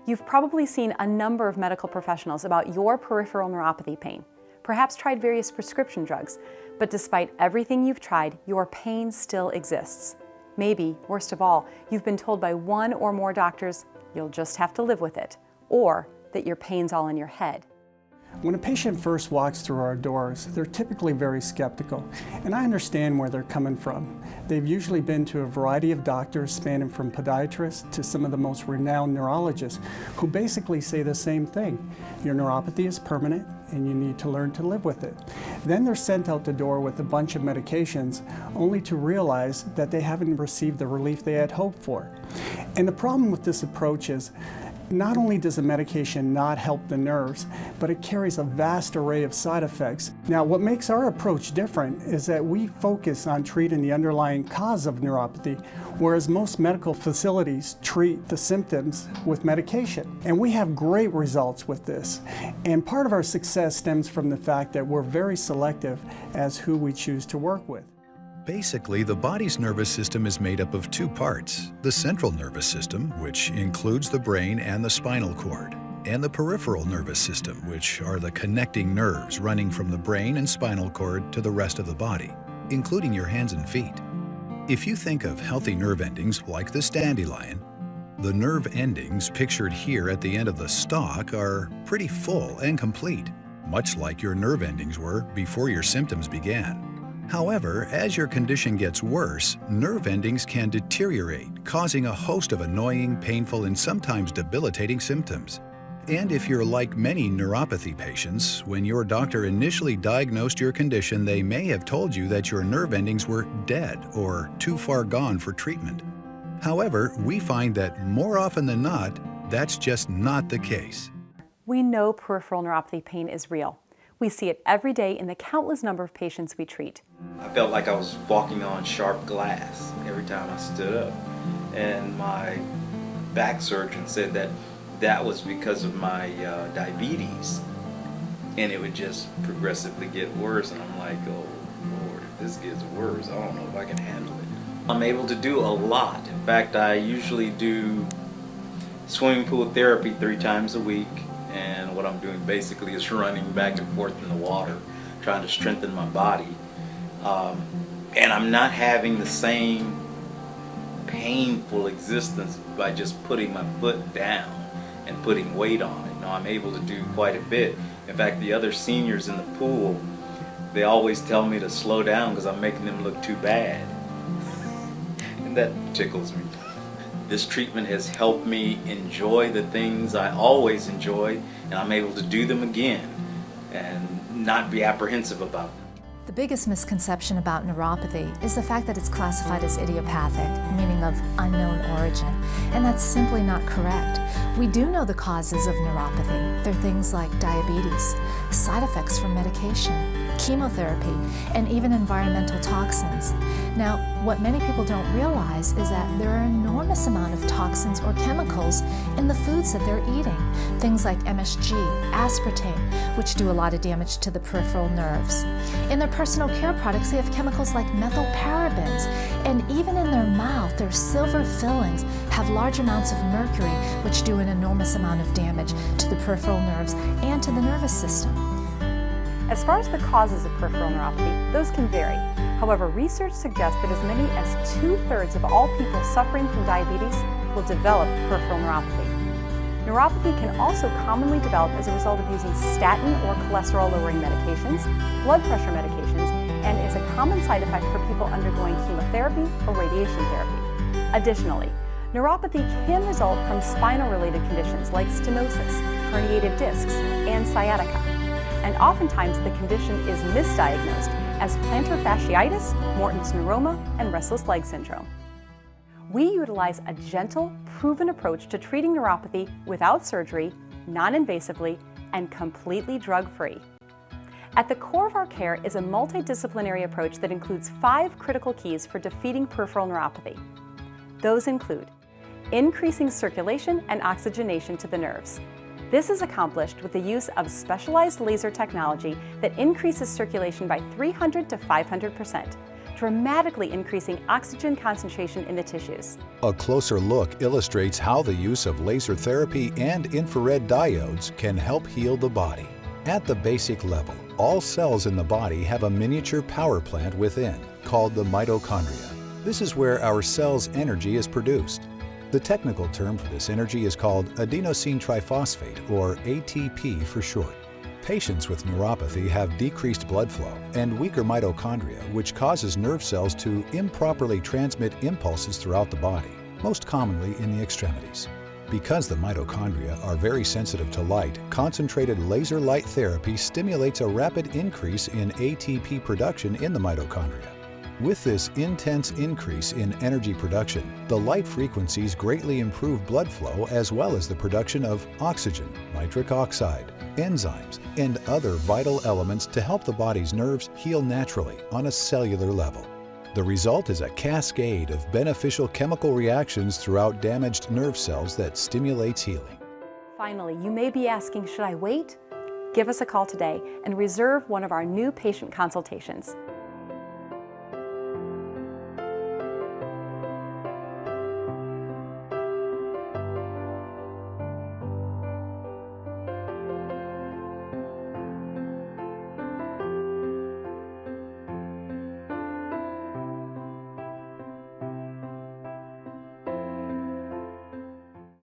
You've probably seen a number of medical professionals about your peripheral neuropathy pain, perhaps tried various prescription drugs, but despite everything you've tried, your pain still exists. Maybe, worst of all, you've been told by one or more doctors, you'll just have to live with it, or that your pain's all in your head. When a patient first walks through our doors, they're typically very skeptical, and I understand where they're coming from. They've usually been to a variety of doctors spanning from podiatrists to some of the most renowned neurologists who basically say the same thing. Your neuropathy is permanent and you need to learn to live with it. Then they're sent out the door with a bunch of medications only to realize that they haven't received the relief they had hoped for. And the problem with this approach is not only does the medication not help the nerves, but it carries a vast array of side effects. Now, what makes our approach different is that we focus on treating the underlying cause of neuropathy, whereas most medical facilities treat the symptoms with medication. And we have great results with this. And part of our success stems from the fact that we're very selective as who we choose to work with. Basically, the body's nervous system is made up of two parts: the central nervous system, which includes the brain and the spinal cord, and the peripheral nervous system, which are the connecting nerves running from the brain and spinal cord to the rest of the body, including your hands and feet. If you think of healthy nerve endings like this dandelion, the nerve endings pictured here at the end of the stalk are pretty full and complete, much like your nerve endings were before your symptoms began. However, as your condition gets worse, nerve endings can deteriorate, causing a host of annoying, painful, and sometimes debilitating symptoms. And if you're like many neuropathy patients, when your doctor initially diagnosed your condition, they may have told you that your nerve endings were dead or too far gone for treatment. However, we find that more often than not, that's just not the case. We know peripheral neuropathy pain is real. We see it every day in the countless number of patients we treat. I felt like I was walking on sharp glass every time I stood up. And my back surgeon said that that was because of my diabetes. And it would just progressively get worse. And I'm like, oh Lord, if this gets worse, I don't know if I can handle it. I'm able to do a lot. In fact, I usually do swimming pool therapy 3 times a week. And what I'm doing basically is running back and forth in the water, trying to strengthen my body. And I'm not having the same painful existence by just putting my foot down and putting weight on it. No, I'm able to do quite a bit. In fact, the other seniors in the pool, they always tell me to slow down because I'm making them look too bad. And that tickles me. This treatment has helped me enjoy the things I always enjoyed, and I'm able to do them again and not be apprehensive about them. The biggest misconception about neuropathy is the fact that it's classified as idiopathic, meaning of unknown origin, and that's simply not correct. We do know the causes of neuropathy. They're things like diabetes, side effects from medication, chemotherapy, and even environmental toxins. Now, what many people don't realize is that there are an enormous amount of toxins or chemicals in the foods that they're eating. Things like MSG, aspartame, which do a lot of damage to the peripheral nerves. In their personal care products, they have chemicals like methylparabens, and even in their mouth, their silver fillings have large amounts of mercury, which do an enormous amount of damage to the peripheral nerves and to the nervous system. As far as the causes of peripheral neuropathy, those can vary. However, research suggests that as many as 2/3 of all people suffering from diabetes will develop peripheral neuropathy. Neuropathy can also commonly develop as a result of using statin or cholesterol-lowering medications, blood pressure medications, and is a common side effect for people undergoing chemotherapy or radiation therapy. Additionally, neuropathy can result from spinal-related conditions like stenosis, herniated discs, and sciatica. And oftentimes the condition is misdiagnosed as plantar fasciitis, Morton's neuroma, and restless leg syndrome. We utilize a gentle, proven approach to treating neuropathy without surgery, non-invasively, and completely drug-free. At the core of our care is a multidisciplinary approach that includes 5 critical keys for defeating peripheral neuropathy. Those include increasing circulation and oxygenation to the nerves. This is accomplished with the use of specialized laser technology that increases circulation by 300 to 500%, dramatically increasing oxygen concentration in the tissues. A closer look illustrates how the use of laser therapy and infrared diodes can help heal the body. At the basic level, all cells in the body have a miniature power plant within, called the mitochondria. This is where our cell's energy is produced. The technical term for this energy is called adenosine triphosphate, or ATP for short. Patients with neuropathy have decreased blood flow and weaker mitochondria, which causes nerve cells to improperly transmit impulses throughout the body, most commonly in the extremities. Because the mitochondria are very sensitive to light, concentrated laser light therapy stimulates a rapid increase in ATP production in the mitochondria. With this intense increase in energy production, the light frequencies greatly improve blood flow as well as the production of oxygen, nitric oxide, enzymes, and other vital elements to help the body's nerves heal naturally on a cellular level. The result is a cascade of beneficial chemical reactions throughout damaged nerve cells that stimulates healing. Finally, you may be asking, should I wait? Give us a call today and reserve one of our new patient consultations.